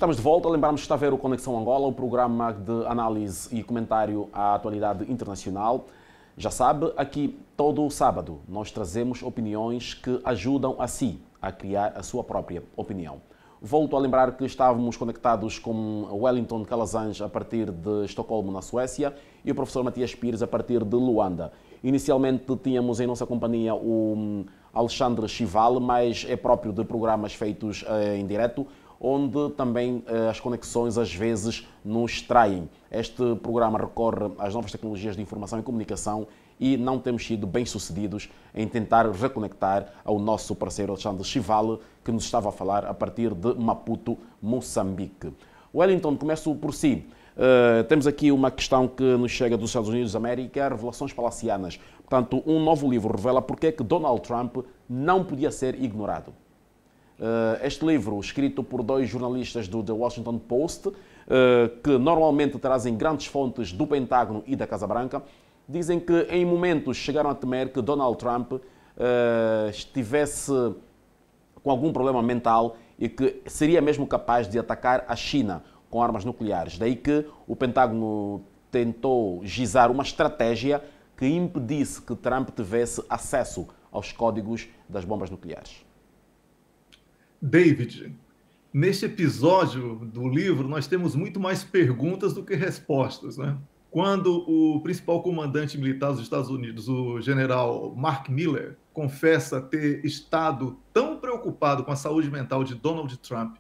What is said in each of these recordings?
Estamos de volta. Lembramos que está a ver o Conexão Angola, o programa de análise e comentário à atualidade internacional. Já sabe, aqui todo sábado nós trazemos opiniões que ajudam a si a criar a sua própria opinião. Volto a lembrar que estávamos conectados com Wellington Calazans a partir de Estocolmo, na Suécia, e o professor Matias Pires a partir de Luanda. Inicialmente tínhamos em nossa companhia o Alexandre Chival, mas é próprio de programas feitos em direto, onde também as conexões às vezes nos traem. Este programa recorre às novas tecnologias de informação e comunicação e não temos sido bem-sucedidos em tentar reconectar ao nosso parceiro Alexandre Chival, que nos estava a falar a partir de Maputo, Moçambique. Wellington, começo por si. Temos aqui uma questão que nos chega dos Estados Unidos da América, revelações palacianas. Portanto, um novo livro revela porque é que Donald Trump não podia ser ignorado. Este livro, escrito por dois jornalistas do The Washington Post, que normalmente trazem grandes fontes do Pentágono e da Casa Branca, dizem que em momentos chegaram a temer que Donald Trump estivesse com algum problema mental e que seria mesmo capaz de atacar a China com armas nucleares. Daí que o Pentágono tentou gizar uma estratégia que impedisse que Trump tivesse acesso aos códigos das bombas nucleares. David, neste episódio do livro, nós temos muito mais perguntas do que respostas, né? Quando o principal comandante militar dos Estados Unidos, o general Mark Miller, confessa ter estado tão preocupado com a saúde mental de Donald Trump,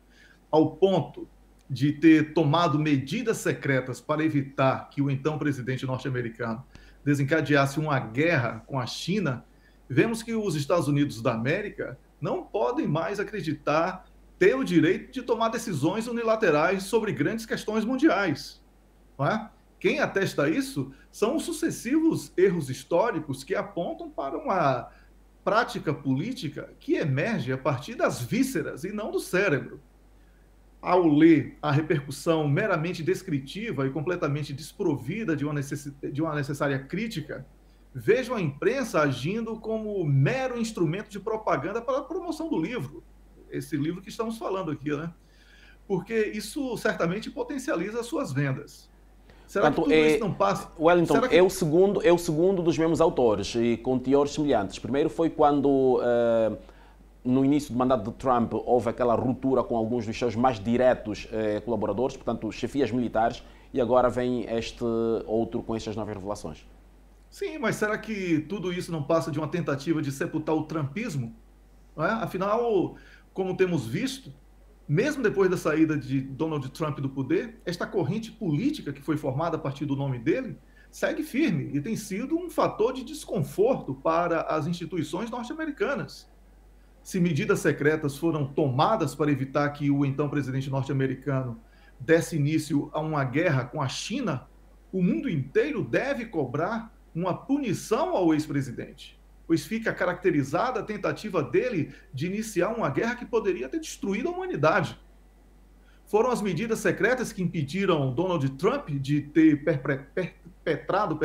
ao ponto de ter tomado medidas secretas para evitar que o então presidente norte-americano desencadeasse uma guerra com a China, vemos que os Estados Unidos da América não podem mais acreditar ter o direito de tomar decisões unilaterais sobre grandes questões mundiais. Não é? Quem atesta isso são os sucessivos erros históricos que apontam para uma prática política que emerge a partir das vísceras e não do cérebro. Ao ler a repercussão meramente descritiva e completamente desprovida de uma necessária crítica, vejo a imprensa agindo como mero instrumento de propaganda para a promoção do livro, esse livro que estamos falando aqui, né? Porque isso certamente potencializa as suas vendas. Será que tudo isso não passa? Wellington, é o segundo dos mesmos autores e com teores semelhantes. Primeiro foi quando, no início do mandato de Trump, houve aquela ruptura com alguns dos seus mais diretos colaboradores, portanto, chefias militares, e agora vem este outro com estas novas revelações. Sim, mas será que tudo isso não passa de uma tentativa de sepultar o trumpismo? Não é? Afinal, como temos visto, mesmo depois da saída de Donald Trump do poder, esta corrente política que foi formada a partir do nome dele segue firme e tem sido um fator de desconforto para as instituições norte-americanas. Se medidas secretas foram tomadas para evitar que o então presidente norte-americano desse início a uma guerra com a China, o mundo inteiro deve cobrar uma punição ao ex-presidente, pois fica caracterizada a tentativa dele de iniciar uma guerra que poderia ter destruído a humanidade. Foram as medidas secretas que impediram Donald Trump de ter perpetrado,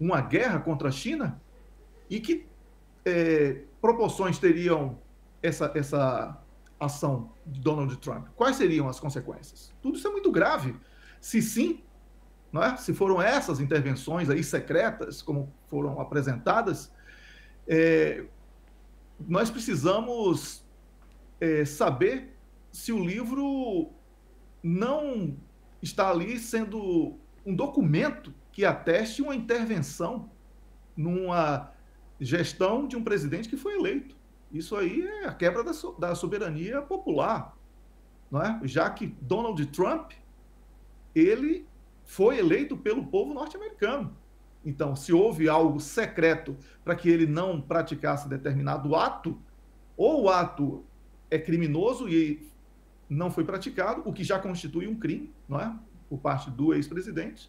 uma guerra contra a China? E que proporções teriam essa ação de Donald Trump? Quais seriam as consequências? Tudo isso é muito grave. Se sim, não é? Se foram essas intervenções aí secretas, como foram apresentadas, nós precisamos saber se o livro não está ali sendo um documento que ateste uma intervenção numa gestão de um presidente que foi eleito. Isso aí é a quebra da soberania popular, não é? Já que Donald Trump, ele foi eleito pelo povo norte-americano. Então, se houve algo secreto para que ele não praticasse determinado ato, ou o ato é criminoso e não foi praticado, o que já constitui um crime, não é? Por parte do ex-presidente,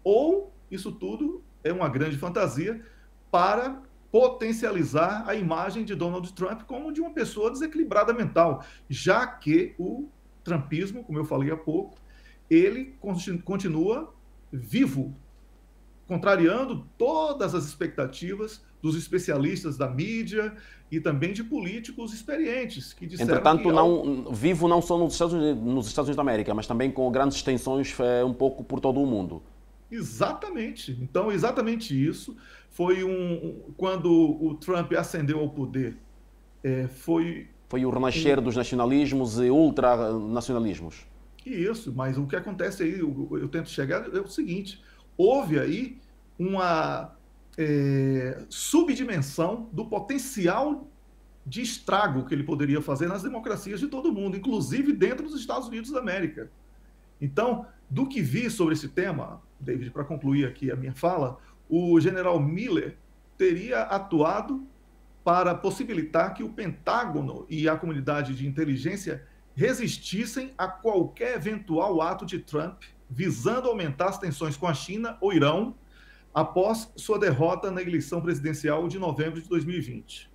ou isso tudo é uma grande fantasia para potencializar a imagem de Donald Trump como de uma pessoa desequilibrada mental, já que o trumpismo, como eu falei há pouco, ele continua vivo, contrariando todas as expectativas dos especialistas da mídia e também de políticos experientes que disseram Entretanto, que... vivo não só nos Estados Unidos da América, mas também com grandes extensões um pouco por todo o mundo. Exatamente. Então, exatamente isso. Foi quando o Trump ascendeu ao poder, foi Foi o renascer dos nacionalismos e ultranacionalismos. isso, mas o que acontece aí, eu tento chegar, é o seguinte: houve aí uma subdimensão do potencial de estrago que ele poderia fazer nas democracias de todo mundo, inclusive dentro dos Estados Unidos da América. Então, do que vi sobre esse tema, David, para concluir aqui a minha fala, o general Miller teria atuado para possibilitar que o Pentágono e a comunidade de inteligência resistissem a qualquer eventual ato de Trump visando aumentar as tensões com a China ou Irão após sua derrota na eleição presidencial de novembro de 2020.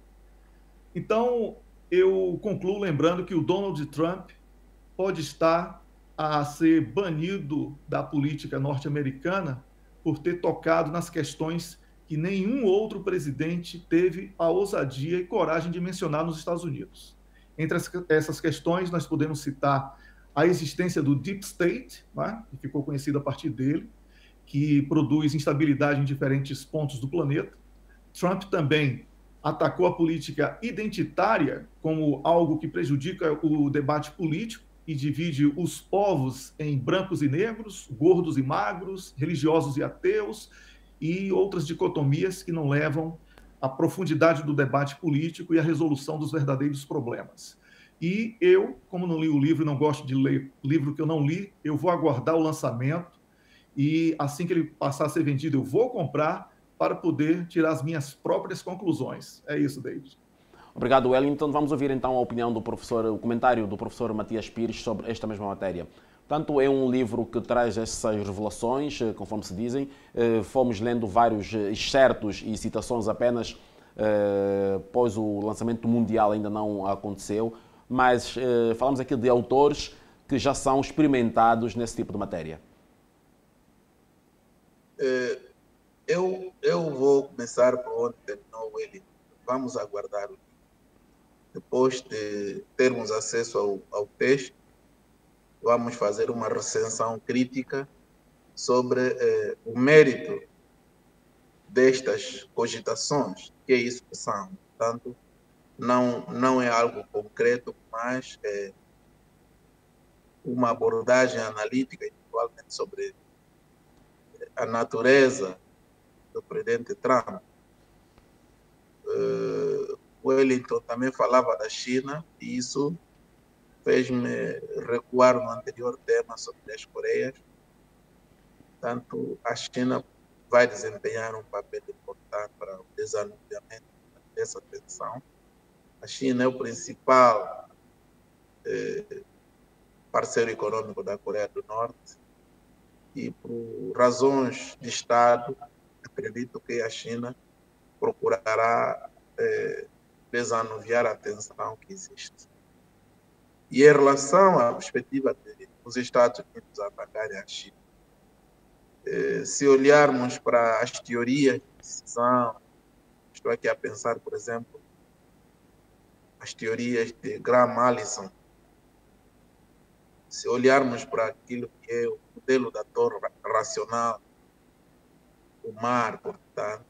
Então, eu concluo lembrando que o Donald Trump pode estar a ser banido da política norte-americana por ter tocado nas questões que nenhum outro presidente teve a ousadia e coragem de mencionar nos Estados Unidos. Entre essas questões, nós podemos citar a existência do Deep State, né, que ficou conhecido a partir dele, que produz instabilidade em diferentes pontos do planeta. Trump também atacou a política identitária como algo que prejudica o debate político e divide os povos em brancos e negros, gordos e magros, religiosos e ateus, e outras dicotomias que não levam à profundidade do debate político e à resolução dos verdadeiros problemas. E eu, como não li o livro e não gosto de ler livro que eu não li, eu vou aguardar o lançamento e assim que ele passar a ser vendido, eu vou comprar para poder tirar as minhas próprias conclusões. É isso, David. Obrigado, Wellington. Vamos ouvir então a opinião do professor, o comentário do professor Matias Pires sobre esta mesma matéria. Portanto, é um livro que traz essas revelações, conforme se dizem. Fomos lendo vários excertos e citações apenas, pois o lançamento mundial ainda não aconteceu, mas falamos aqui de autores que já são experimentados nesse tipo de matéria. Eu vou começar por onde terminou o Wellington. Vamos aguardar o livro. Depois de termos acesso ao texto, vamos fazer uma recensão crítica sobre o mérito destas cogitações, que é isso que são. Portanto, não é algo concreto, mas é uma abordagem analítica, igualmente sobre a natureza do presidente Trump. Wellington também falava da China, e isso fez-me recuar no anterior tema sobre as Coreias. Portanto, a China vai desempenhar um papel importante para o desanuviamento dessa tensão. A China é o principal parceiro econômico da Coreia do Norte e, por razões de Estado, acredito que a China procurará desanuviar a tensão que existe. E em relação à perspectiva dos Estados Unidos atacarem a China, se olharmos para as teorias de decisão, estou aqui a pensar, por exemplo, as teorias de Graham Allison, se olharmos para aquilo que é o modelo da torre racional, o mar, portanto,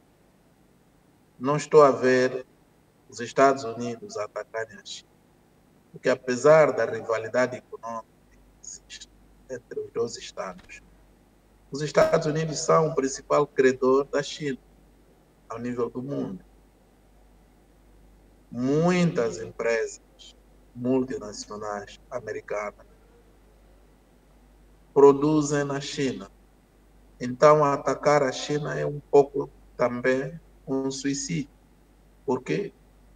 não estou a ver os Estados Unidos atacarem a China. Porque apesar da rivalidade econômica que existe entre os dois Estados, os Estados Unidos são o principal credor da China ao nível do mundo. Muitas empresas multinacionais americanas produzem na China. Então, atacar a China é um pouco também um suicídio, porque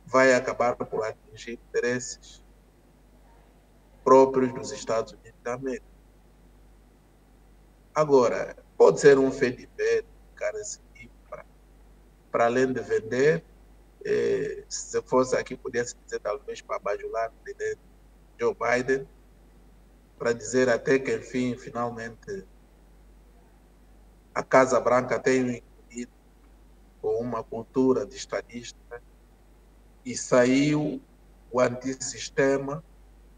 vai acabar por atingir interesses próprios dos Estados Unidos da América. Agora, pode ser um fé de ver, cara, esse tipo, para além de vender, se fosse aqui, pudesse dizer talvez para bajular o presidente Joe Biden, para dizer até que, enfim, finalmente, a Casa Branca tem incluído com uma cultura de estadista e saiu o antissistema,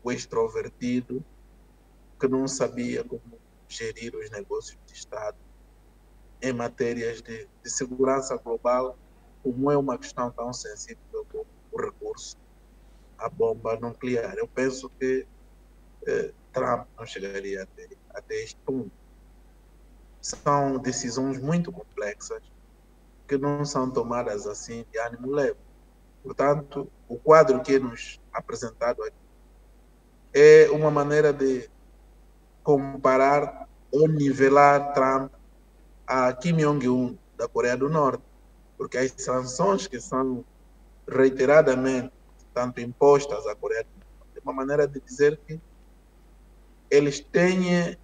o extrovertido, que não sabia como gerir os negócios de Estado em matérias de segurança global, como é uma questão tão sensível como o recurso à bomba nuclear. Eu penso que Trump não chegaria até este ponto. São decisões muito complexas que não são tomadas assim de ânimo leve. Portanto, o quadro que é nos apresentado aqui é uma maneira de comparar ou nivelar Trump a Kim Jong-un da Coreia do Norte, porque as sanções que são reiteradamente tanto impostas à Coreia do Norte é uma maneira de dizer que eles têm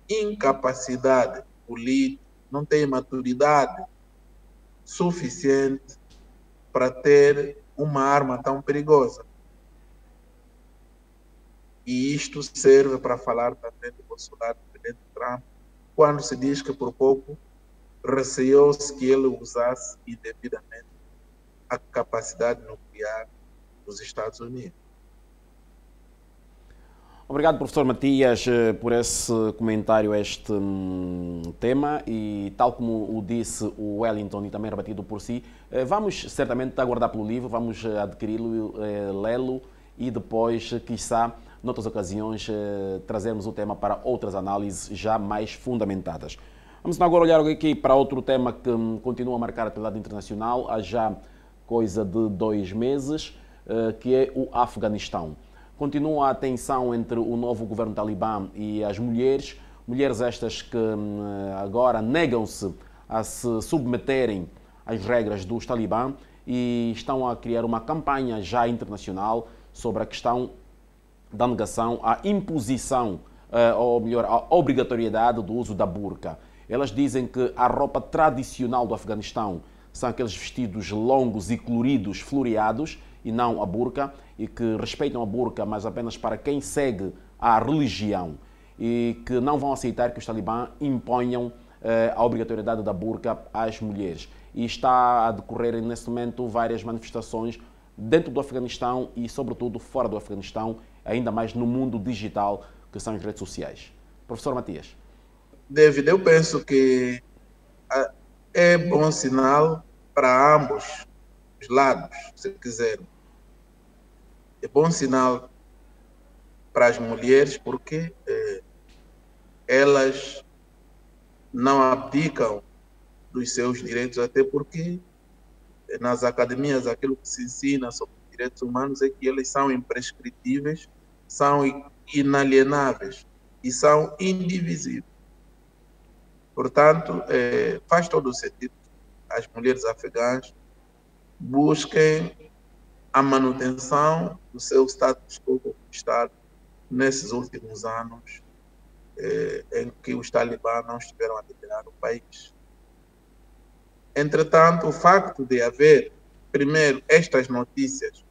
incapacidade política, não têm maturidade suficiente para ter uma arma tão perigosa. E isto serve para falar também do Bolsonaro, do presidente Trump, quando se diz que por pouco receou-se que ele usasse indevidamente a capacidade nuclear dos Estados Unidos. Obrigado, professor Matias, por esse comentário a este tema e, tal como o disse o Wellington e também rebatido por si, vamos certamente aguardar pelo livro, vamos adquiri-lo, lê-lo e depois, quiçá, noutras ocasiões, trazermos o tema para outras análises já mais fundamentadas. Vamos agora olhar aqui para outro tema que continua a marcar a atualidade internacional há já coisa de 2 meses, que é o Afeganistão. Continua a tensão entre o novo governo talibã e as mulheres estas que agora negam-se a se submeterem às regras dos talibã e estão a criar uma campanha já internacional sobre a questão da negação à imposição, ou melhor, à obrigatoriedade do uso da burca. Elas dizem que a roupa tradicional do Afeganistão são aqueles vestidos longos e coloridos, floreados, e não a burca, e que respeitam a burca, mas apenas para quem segue a religião, e que não vão aceitar que os talibã imponham a obrigatoriedade da burca às mulheres. E está a decorrer neste momento várias manifestações dentro do Afeganistão e, sobretudo, fora do Afeganistão, ainda mais no mundo digital, que são as redes sociais. Professor Matias. David, eu penso que é bom sinal para ambos os lados, se quiserem. É bom sinal para as mulheres porque elas não abdicam dos seus direitos, até porque nas academias aquilo que se ensina sobre direitos humanos é que eles são imprescritíveis, são inalienáveis e são indivisíveis. Portanto, faz todo o sentido que as mulheres afegãs busquem a manutenção do seu status quo conquistado nesses últimos anos em que os talibã não estiveram a liderar o país. Entretanto, o facto de haver, primeiro, estas notícias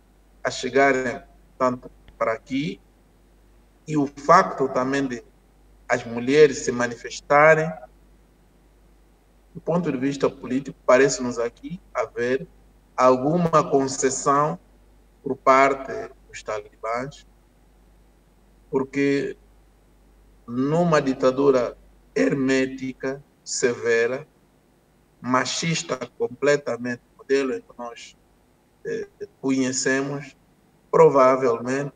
a chegarem tanto para aqui e o facto também de as mulheres se manifestarem, do ponto de vista político, parece-nos aqui haver alguma concessão por parte dos talibãs, porque numa ditadura hermética, severa, machista completamente, modelo em que nós conhecemos, provavelmente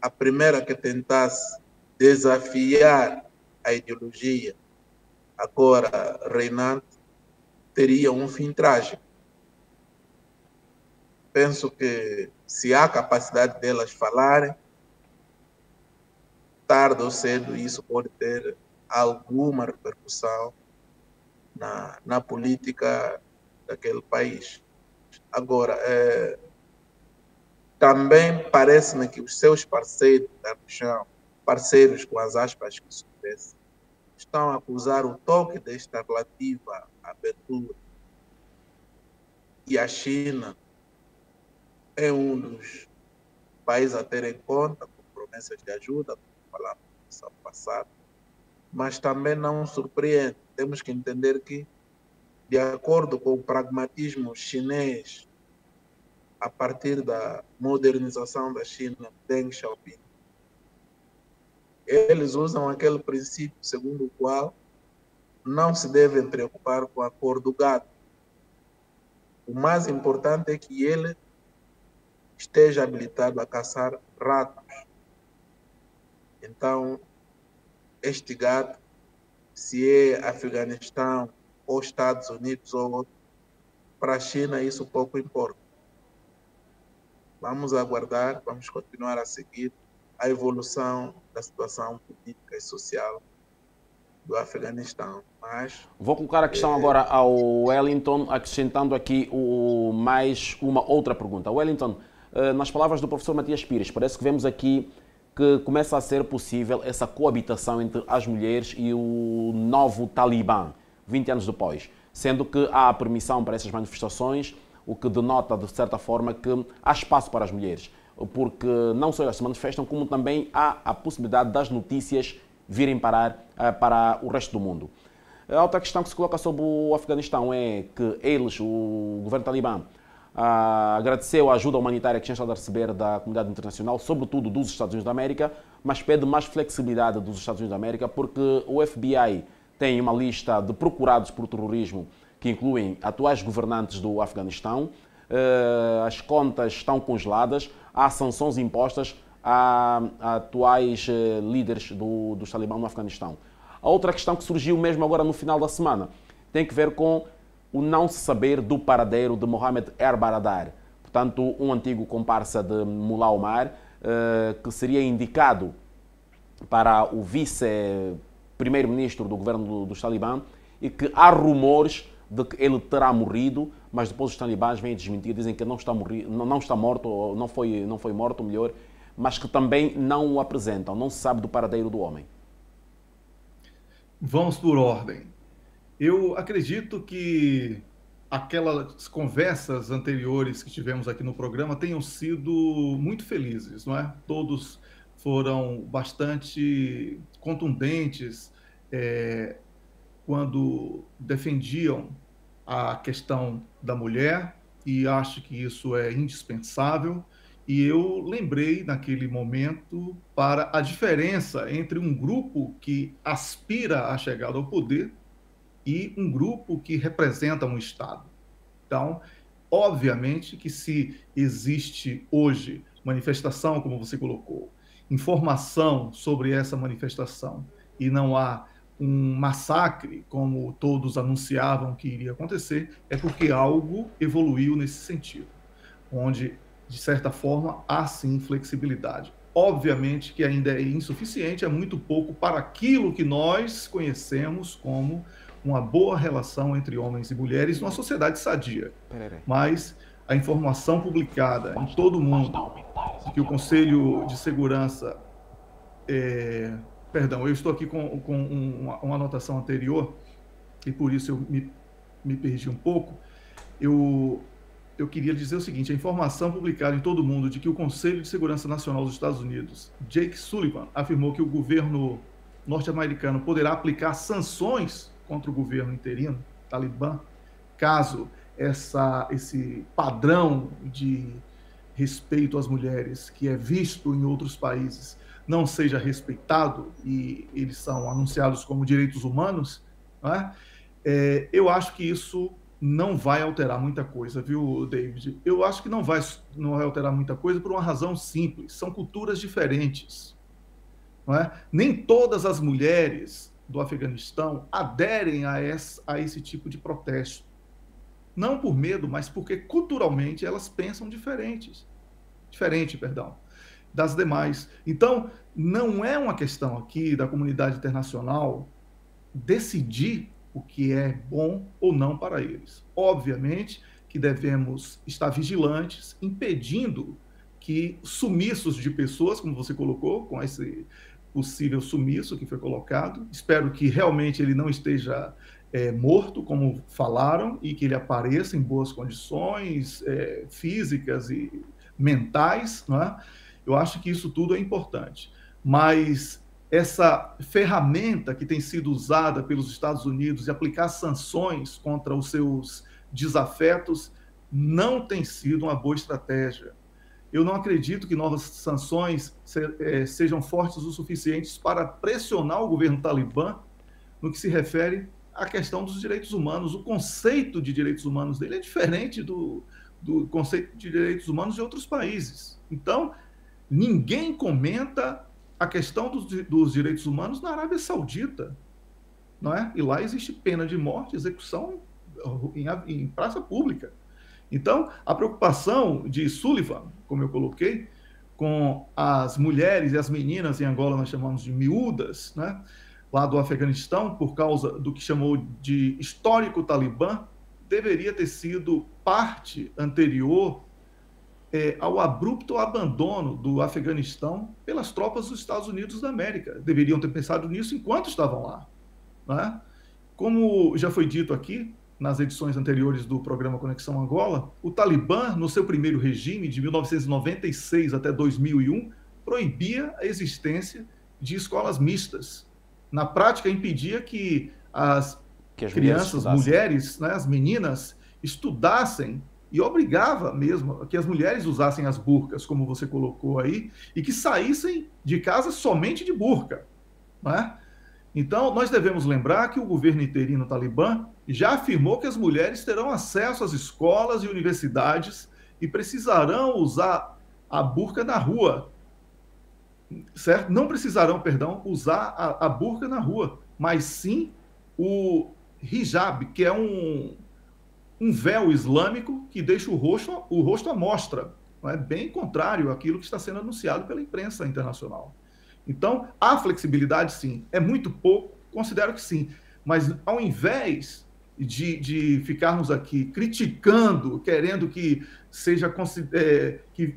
a primeira que tentasse desafiar a ideologia agora reinante teria um fim trágico. Penso que se há capacidade delas falarem, tarde ou cedo isso pode ter alguma repercussão na política daquele país. Agora, também parece-me que os seus parceiros da região, parceiros com as aspas que subesse, estão a acusar o toque desta relativa abertura. E a China é um dos países a ter em conta, com promessas de ajuda, como falamos no sábado passado, mas também não surpreende. Temos que entender que de acordo com o pragmatismo chinês, a partir da modernização da China, Deng Xiaoping, eles usam aquele princípio segundo o qual não se devem preocupar com a cor do gado. O mais importante é que ele esteja habilitado a caçar ratos. Então, este gado, se é Afeganistão ou Estados Unidos ou outro, para a China isso pouco importa. Vamos aguardar, vamos continuar a seguir a evolução da situação política e social do Afeganistão. Mas vou colocar a questão agora ao Wellington, acrescentando aqui mais uma outra pergunta. Wellington, nas palavras do professor Matias Pires, parece que vemos aqui que começa a ser possível essa coabitação entre as mulheres e o novo Talibã, 20 anos depois, sendo que há permissão para essas manifestações, o que denota, de certa forma, que há espaço para as mulheres, porque não só elas se manifestam, como também há a possibilidade das notícias virem parar para o resto do mundo. A outra questão que se coloca sobre o Afeganistão é que eles, o governo talibã, agradeceu a ajuda humanitária que tinha estado a receber da comunidade internacional, sobretudo dos Estados Unidos da América, mas pede mais flexibilidade dos Estados Unidos da América, porque o FBI tem uma lista de procurados por terrorismo que incluem atuais governantes do Afeganistão, as contas estão congeladas, há sanções impostas a atuais líderes dos talibã no Afeganistão. A outra questão que surgiu mesmo agora no final da semana tem que ver com o não se saber do paradeiro de Mohamed Baradar, portanto, um antigo comparsa de Mullah Omar, que seria indicado para o vice-primeiro-ministro do governo dos talibã, e que há rumores de que ele terá morrido, mas depois os talibãs vêm desmentir, dizem que não está morto, ou não foi morto, melhor, mas que também não o apresentam, não se sabe do paradeiro do homem. Vamos por ordem. Eu acredito que aquelas conversas anteriores que tivemos aqui no programa tenham sido muito felizes, não é? Todos foram bastante contundentes quando defendiam a questão da mulher, e acho que isso é indispensável. E eu lembrei, naquele momento, para a diferença entre um grupo que aspira à chegada ao poder e um grupo que representa um Estado. Então, obviamente que se existe hoje manifestação, como você colocou, informação sobre essa manifestação, e não há um massacre, como todos anunciavam que iria acontecer, é porque algo evoluiu nesse sentido, onde, de certa forma, há sim flexibilidade. Obviamente que ainda é insuficiente, é muito pouco para aquilo que nós conhecemos como uma boa relação entre homens e mulheres numa sociedade sadia. Mas a informação publicada em todo o mundo de que o Conselho de Segurança... Perdão, eu estou aqui com uma anotação anterior, e por isso eu me perdi um pouco. Eu queria dizer o seguinte: a informação publicada em todo o mundo de que o Conselho de Segurança Nacional dos Estados Unidos, Jake Sullivan, afirmou que o governo norte-americano poderá aplicar sanções contra o governo interino, Talibã, caso esse padrão de respeito às mulheres, que é visto em outros países, não seja respeitado, e eles são anunciados como direitos humanos, não é? Eu acho que isso não vai alterar muita coisa, viu, David? Eu acho que não vai alterar muita coisa por uma razão simples: são culturas diferentes, não é? Nem todas as mulheres do Afeganistão aderem a esse tipo de protesto. Não por medo, mas porque culturalmente elas pensam diferente, das demais. Então, não é uma questão aqui da comunidade internacional decidir o que é bom ou não para eles. Obviamente que devemos estar vigilantes, impedindo que sumiços de pessoas, como você colocou, com esse possível sumiço que foi colocado, espero que realmente ele não esteja morto, como falaram, e que ele apareça em boas condições físicas e mentais, não é? Eu acho que isso tudo é importante, mas essa ferramenta que tem sido usada pelos Estados Unidos de aplicar sanções contra os seus desafetos não tem sido uma boa estratégia. Eu não acredito que novas sanções sejam fortes o suficientes para pressionar o governo talibã no que se refere à questão dos direitos humanos. O conceito de direitos humanos dele é diferente do conceito de direitos humanos de outros países. Então, ninguém comenta a questão dos direitos humanos na Arábia Saudita, não é? E lá existe pena de morte, execução em praça pública. Então, a preocupação de Sullivan, como eu coloquei, com as mulheres e as meninas, em Angola nós chamamos de miúdas, né, lá do Afeganistão, por causa do que chamou de histórico talibã, deveria ter sido parte anterior ao abrupto abandono do Afeganistão pelas tropas dos Estados Unidos da América. Deveriam ter pensado nisso enquanto estavam lá, né? Como já foi dito aqui, nas edições anteriores do programa Conexão Angola, o Talibã, no seu primeiro regime, de 1996 até 2001, proibia a existência de escolas mistas. Na prática, impedia que as crianças, mulheres, né, as meninas, estudassem e obrigava mesmo que as mulheres usassem as burcas, como você colocou aí, e que saíssem de casa somente de burca, né? Então, nós devemos lembrar que o governo interino talibã já afirmou que as mulheres terão acesso às escolas e universidades e precisarão usar a burca na rua, certo? Não precisarão, perdão, usar a burca na rua, mas sim o hijab, que é um véu islâmico que deixa o rosto à mostra, não é? Bem contrário àquilo que está sendo anunciado pela imprensa internacional. Então, há flexibilidade, sim. É muito pouco? Considero que sim. Mas, ao invés de ficarmos aqui criticando, querendo que seja que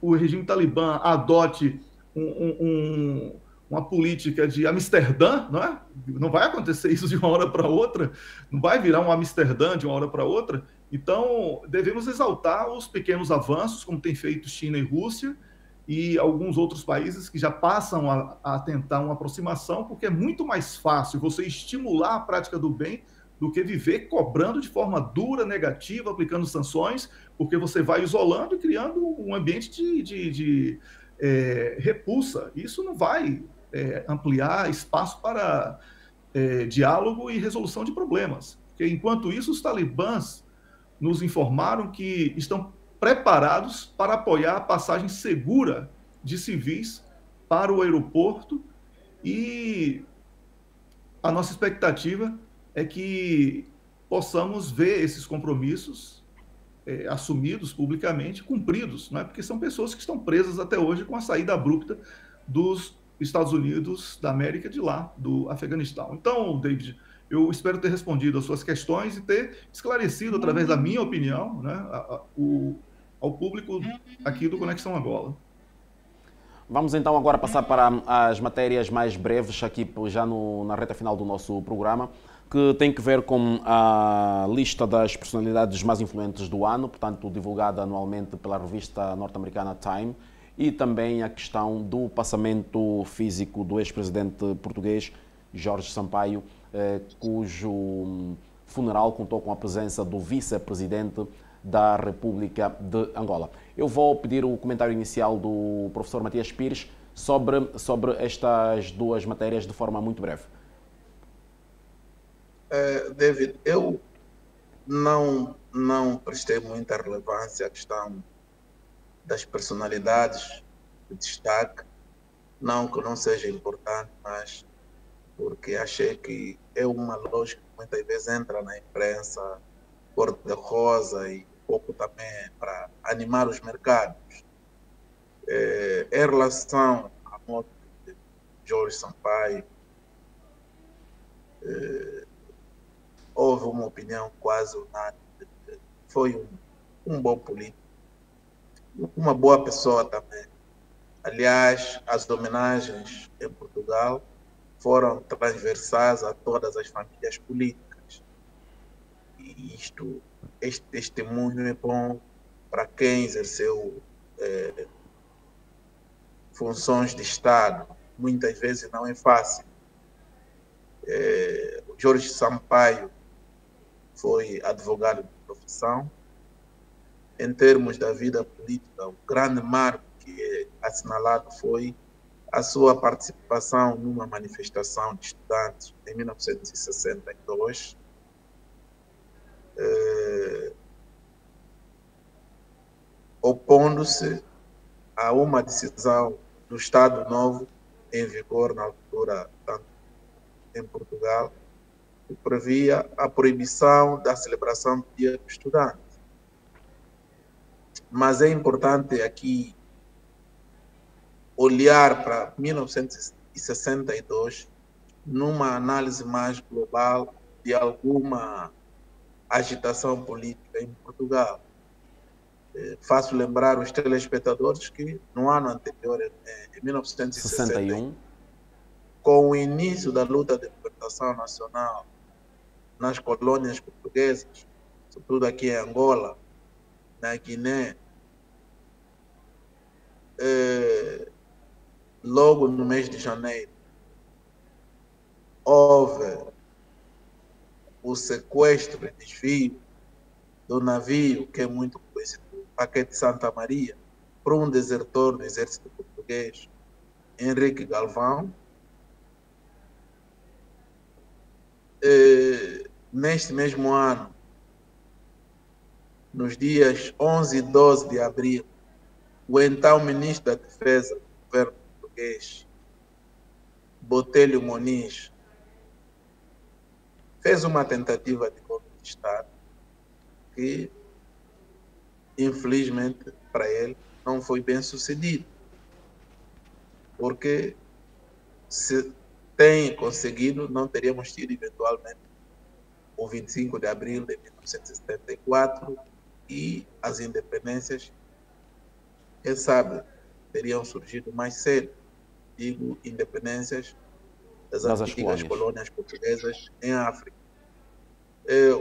o regime talibã adote uma política de Amsterdã, não é? Não vai acontecer isso de uma hora para outra, não vai virar um Amsterdã de uma hora para outra. Então, devemos exaltar os pequenos avanços, como tem feito China e Rússia, e alguns outros países que já passam a tentar uma aproximação, porque é muito mais fácil você estimular a prática do bem do que viver cobrando de forma dura, negativa, aplicando sanções, porque você vai isolando e criando um ambiente de repulsa. Isso não vai ampliar espaço para diálogo e resolução de problemas. Porque, enquanto isso, os talibãs nos informaram que estão preparados para apoiar a passagem segura de civis para o aeroporto, e a nossa expectativa é que possamos ver esses compromissos assumidos publicamente, cumpridos, não é? Porque são pessoas que estão presas até hoje com a saída abrupta dos Estados Unidos da América de lá, do Afeganistão. Então, David, eu espero ter respondido às suas questões e ter esclarecido, através da minha opinião, né, ao público aqui do Conexão Angola. Vamos então agora passar para as matérias mais breves, aqui já na reta final do nosso programa, que tem que ver com a lista das personalidades mais influentes do ano, portanto divulgada anualmente pela revista norte-americana Time, e também a questão do passamento físico do ex-presidente português Jorge Sampaio, cujo funeral contou com a presença do vice-presidente da República de Angola. Eu vou pedir o comentário inicial do professor Matias Pires sobre estas duas matérias de forma muito breve. David, eu não prestei muita relevância à questão das personalidades de destaque, não que não seja importante, mas porque achei que é uma lógica que muitas vezes entra na imprensa cor-de-rosa e pouco também para animar os mercados. Em relação à morte de Jorge Sampaio, houve uma opinião quase unânime. Foi um bom político, uma boa pessoa também. Aliás, as homenagens em Portugal foram transversais a todas as famílias políticas. E este testemunho é bom para quem exerceu funções de Estado muitas vezes não é fácil. O Jorge Sampaio foi advogado de profissão. Em termos da vida política, o grande marco que é assinalado foi a sua participação numa manifestação de estudantes em 1962, opondo-se a uma decisão do Estado Novo em vigor na altura, tanto em Portugal, que previa a proibição da celebração do Dia do Estudante. Mas é importante aqui olhar para 1962 numa análise mais global de alguma agitação política em Portugal. Faço lembrar os telespectadores que no ano anterior, em 1961, com o início da luta de libertação nacional nas colônias portuguesas, sobretudo aqui em Angola, na Guiné, logo no mês de janeiro, houve o sequestro e desvio do navio, que é muito conhecido, Paquete Santa Maria, por um desertor do exército português, Henrique Galvão. Neste mesmo ano, nos dias 11 e 12 de abril, o então ministro da Defesa do governo português, Botelho Muniz, fez uma tentativa de golpe de Estado que, infelizmente, para ele, não foi bem sucedido. Porque se tem conseguido, não teríamos tido, eventualmente, o 25 de abril de 1974 e as independências, quem sabe, teriam surgido mais cedo. Digo, independências das antigas colônias portuguesas em África.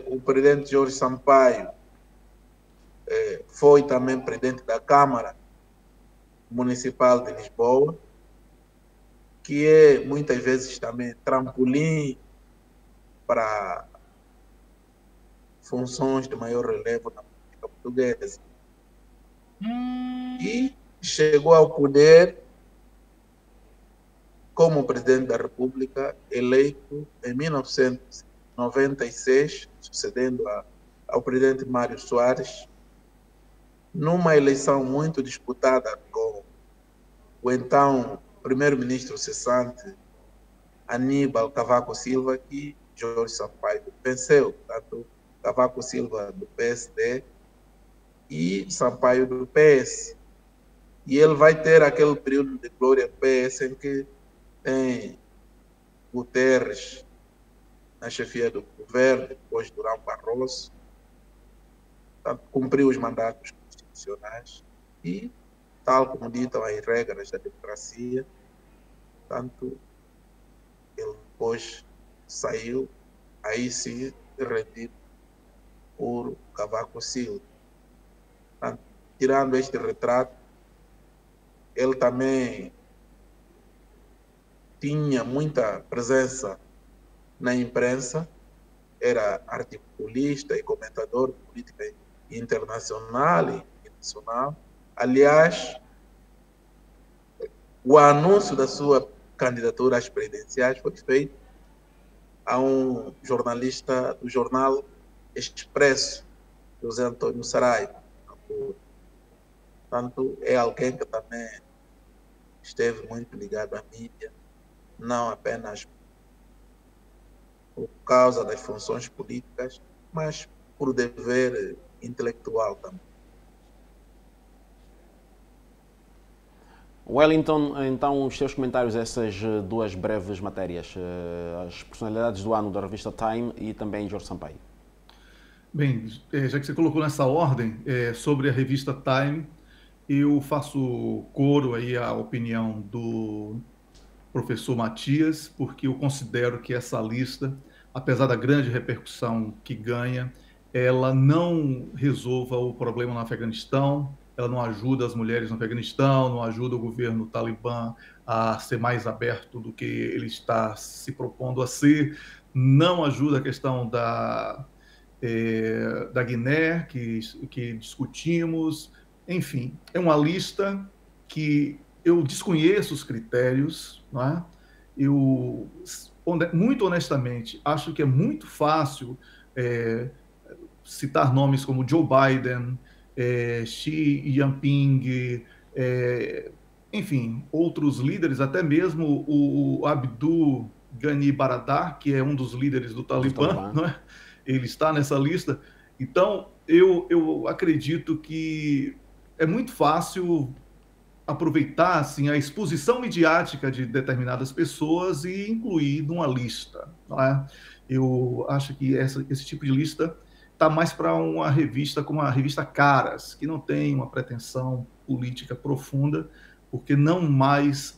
O presidente Jorge Sampaio foi também presidente da Câmara Municipal de Lisboa, que é muitas vezes também trampolim para funções de maior relevo na política portuguesa. E chegou ao poder como presidente da República, eleito em 1996, sucedendo ao presidente Mário Soares, numa eleição muito disputada com o então primeiro-ministro cessante, Aníbal Cavaco Silva, que Jorge Sampaio venceu, tanto Cavaco Silva do PSD e Sampaio do PS. E ele vai ter aquele período de glória PS em que tem Guterres na chefia do governo, depois Durão Barroso, cumpriu os mandatos constitucionais e, tal como ditam as regras da democracia, tanto ele depois saiu, aí sim, rendido por Cavaco Silva. Tanto, tirando este retrato, ele também tinha muita presença na imprensa, era articulista e comentador de política internacional e nacional. Aliás, o anúncio da sua candidatura às presidenciais foi feito a um jornalista do jornal Expresso, José Antônio Saraiva. Portanto, é alguém que também esteve muito ligado à mídia, não apenas por causa das funções políticas, mas por dever intelectual também. Wellington, então os seus comentários a essas duas breves matérias, as personalidades do ano da revista Time e também Jorge Sampaio. Bem, já que você colocou nessa ordem, sobre a revista Time, eu faço coro aí à opinião do professor Matias, porque eu considero que essa lista, apesar da grande repercussão que ganha, ela não resolva o problema no Afeganistão, ela não ajuda as mulheres no Afeganistão, não ajuda o governo talibã a ser mais aberto do que ele está se propondo a ser, não ajuda a questão da Guiné, que discutimos. Enfim, é uma lista que eu desconheço os critérios, não é? Eu, muito honestamente, acho que é muito fácil citar nomes como Joe Biden, Xi Jinping, enfim, outros líderes, até mesmo o Abdul Ghani Baradar, que é um dos líderes do Talibã, não é? Ele está nessa lista. Então, eu acredito que é muito fácil aproveitar assim, a exposição midiática de determinadas pessoas e incluir numa lista. Não é? Eu acho que esse tipo de lista está mais para uma revista como a revista Caras, que não tem uma pretensão política profunda, porque não mais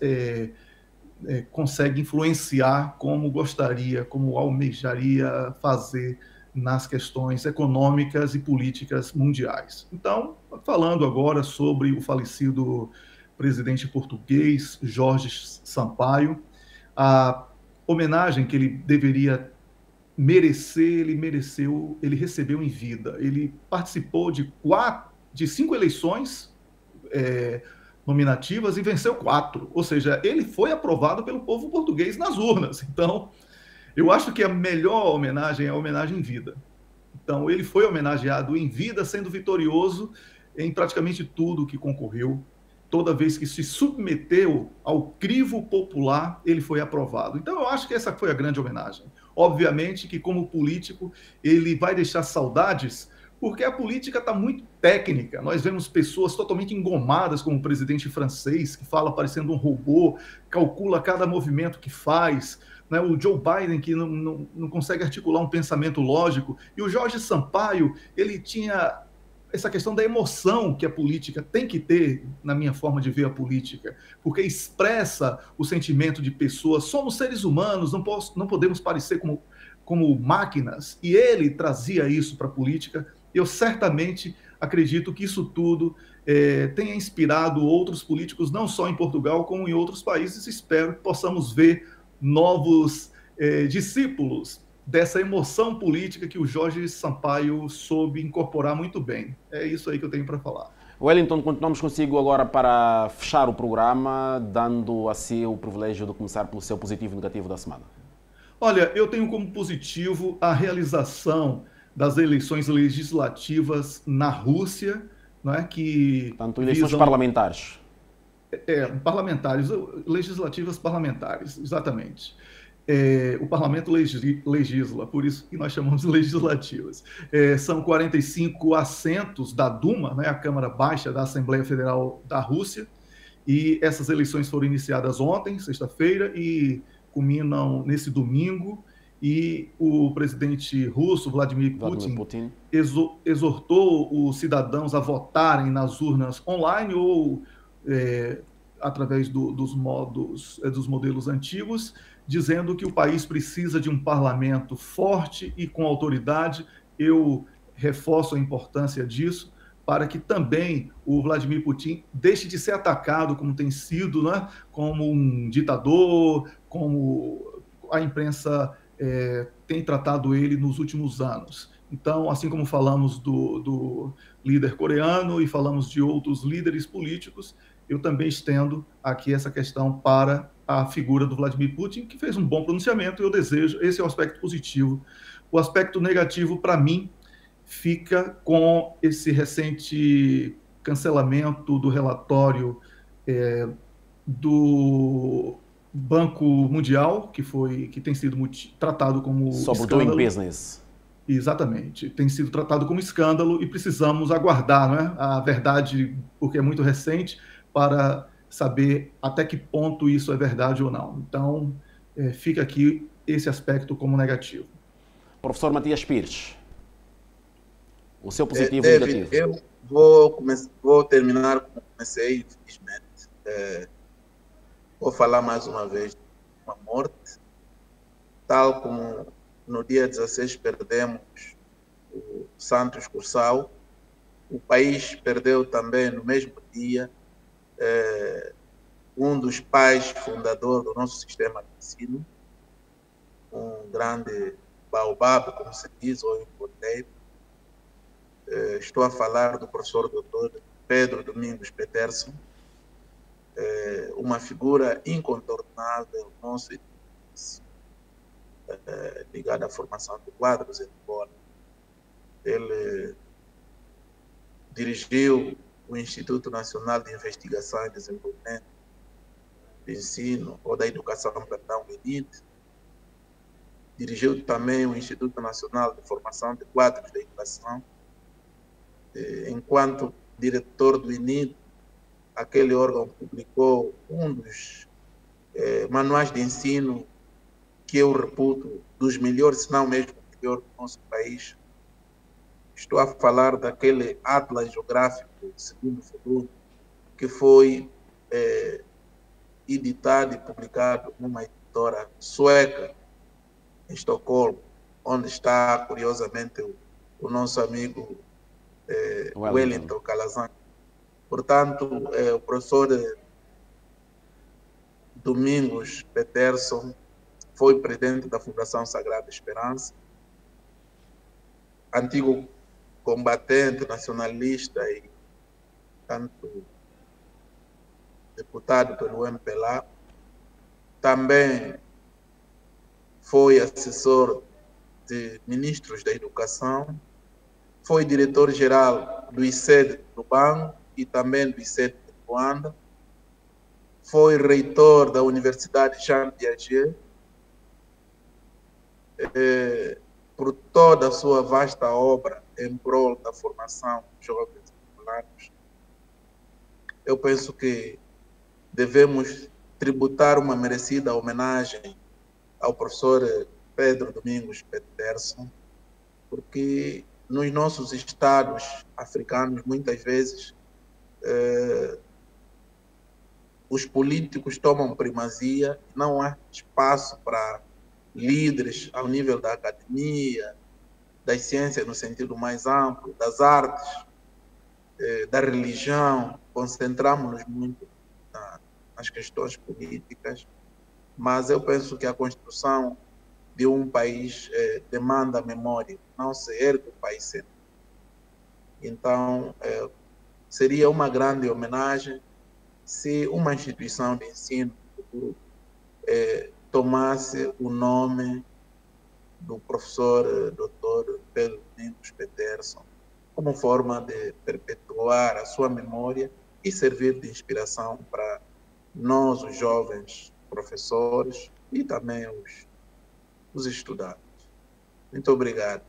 consegue influenciar como gostaria, como almejaria fazer nas questões econômicas e políticas mundiais. Então, falando agora sobre o falecido presidente português, Jorge Sampaio, a homenagem que ele deveria merecer, ele recebeu em vida. Ele participou de 5 eleições nominativas e venceu 4. Ou seja, ele foi aprovado pelo povo português nas urnas. Então, eu acho que a melhor homenagem é a homenagem em vida. Então, ele foi homenageado em vida, sendo vitorioso em praticamente tudo que concorreu. Toda vez que se submeteu ao crivo popular, ele foi aprovado. Então, eu acho que essa foi a grande homenagem. Obviamente que, como político, ele vai deixar saudades, porque a política está muito técnica. Nós vemos pessoas totalmente engomadas, como o presidente francês, que fala parecendo um robô, calcula cada movimento que faz, né? O Joe Biden, que não consegue articular um pensamento lógico, e o Jorge Sampaio, ele tinha essa questão da emoção que a política tem que ter, na minha forma de ver a política, porque expressa o sentimento de pessoas. Somos seres humanos, não podemos parecer como máquinas, e ele trazia isso para a política. Eu certamente acredito que isso tudo tenha inspirado outros políticos, não só em Portugal, como em outros países. Espero que possamos ver novos discípulos dessa emoção política que o Jorge Sampaio soube incorporar muito bem. É isso aí que eu tenho para falar. Wellington, continuamos consigo agora para fechar o programa, dando a si o privilégio de começar pelo seu positivo e negativo da semana. Olha, eu tenho como positivo a realização das eleições legislativas na Rússia, não é, que portanto, eleições parlamentares. Parlamentares, legislativas parlamentares, exatamente. O parlamento legisla, por isso que nós chamamos de legislativas. São 45 assentos da Duma, né, a Câmara Baixa da Assembleia Federal da Rússia, e essas eleições foram iniciadas ontem, sexta-feira, e culminam nesse domingo, e o presidente russo, Vladimir Putin exortou os cidadãos a votarem nas urnas online ou através dos modelos antigos, dizendo que o país precisa de um parlamento forte e com autoridade. Eu reforço a importância disso, para que também o Vladimir Putin deixe de ser atacado, como tem sido, né, como um ditador, como a imprensa tem tratado ele nos últimos anos. Então, assim como falamos do líder coreano e falamos de outros líderes políticos, eu também estendo aqui essa questão para a figura do Vladimir Putin, que fez um bom pronunciamento, e eu desejo, esse é o aspecto positivo. O aspecto negativo, para mim, fica com esse recente cancelamento do relatório do Banco Mundial, que tem sido tratado como sobre doing business. Exatamente, tem sido tratado como escândalo, e precisamos aguardar, né, a verdade, porque é muito recente, para saber até que ponto isso é verdade ou não. Então, fica aqui esse aspecto como negativo. Professor Matias Pires, o seu positivo e negativo. Eu vou terminar como comecei, infelizmente. Vou falar mais uma vez de uma morte, tal como no dia 16 perdemos o Santos Cursal, o país perdeu também no mesmo dia um dos pais fundadores do nosso sistema de ensino, um grande baobab, como se diz, ou importeiro. Estou a falar do professor Dr. Pedro Domingos Peterson, uma figura incontornável nosso ligada à formação de quadros em Angola. Ele dirigiu o Instituto Nacional de Investigação e Desenvolvimento de Ensino, ou da Educação, perdão, INIT. Dirigiu também o Instituto Nacional de Formação de Quadros da Educação. Enquanto diretor do INIT, aquele órgão publicou um dos manuais de ensino que eu reputo dos melhores, se não mesmo o melhor do nosso país. Estou a falar daquele Atlas Geográfico segundo volume, que foi editado e publicado numa editora sueca, em Estocolmo, onde está, curiosamente, o nosso amigo Wellington Calazan. Portanto, o professor Domingos Peterson foi presidente da Fundação Sagrada Esperança, antigo combatente nacionalista e tanto deputado pelo MPLA. Também foi assessor de ministros da Educação, foi diretor-geral do ICED do Banco e também do ICED de Luanda, foi reitor da Universidade Jean Piaget. Por toda a sua vasta obra em prol da formação de jovens angolanos, eu penso que devemos tributar uma merecida homenagem ao professor Pedro Domingos Peterson, porque nos nossos estados africanos, muitas vezes, os políticos tomam primazia, não há espaço para líderes ao nível da academia, das ciências no sentido mais amplo, das artes, da religião. Concentramos-nos muito nas questões políticas, mas eu penso que a construção de um país demanda memória, não se ergue o país sempre. Então, seria uma grande homenagem se uma instituição de ensino tomasse o nome do professor Dr. Pedro Domingos Peterson como forma de perpetuar a sua memória e servir de inspiração para nós, os jovens professores, e também os estudantes. Muito obrigado.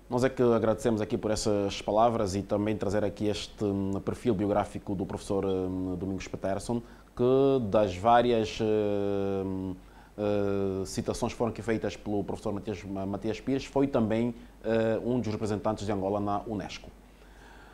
Nós é que agradecemos aqui por essas palavras e também trazer aqui este perfil biográfico do professor Domingos Peterson, que das várias citações foram aqui feitas pelo professor Matias Pires, foi também um dos representantes de Angola na Unesco.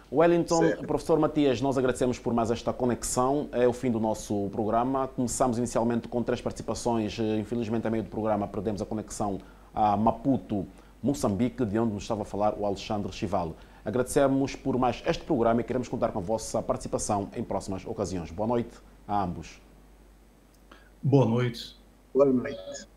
Wellington, certo. Professor Matias, nós agradecemos por mais esta conexão. É o fim do nosso programa. Começamos inicialmente com 3 participações. Infelizmente, a meio do programa, perdemos a conexão a Maputo, Moçambique, de onde nos estava a falar o Alexandre Chival. Agradecemos por mais este programa e queremos contar com a vossa participação em próximas ocasiões. Boa noite a ambos. Boa noite. Boa noite.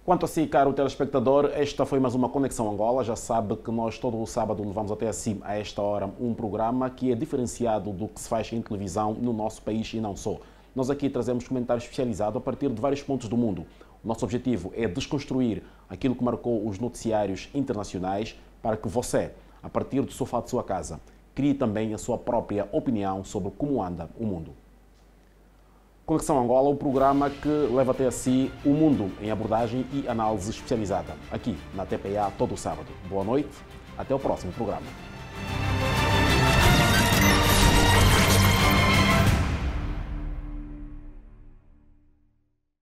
Quanto a si, caro telespectador, esta foi mais uma Conexão Angola. Já sabe que nós todo o sábado levamos até assim, a esta hora, um programa que é diferenciado do que se faz em televisão no nosso país e não só. Nós aqui trazemos comentários especializados a partir de vários pontos do mundo. O nosso objetivo é desconstruir aquilo que marcou os noticiários internacionais para que você, a partir do sofá de sua casa, crie também a sua própria opinião sobre como anda o mundo. Conexão Angola, o programa que leva até si o mundo em abordagem e análise especializada, aqui na TPA todo sábado. Boa noite, até o próximo programa.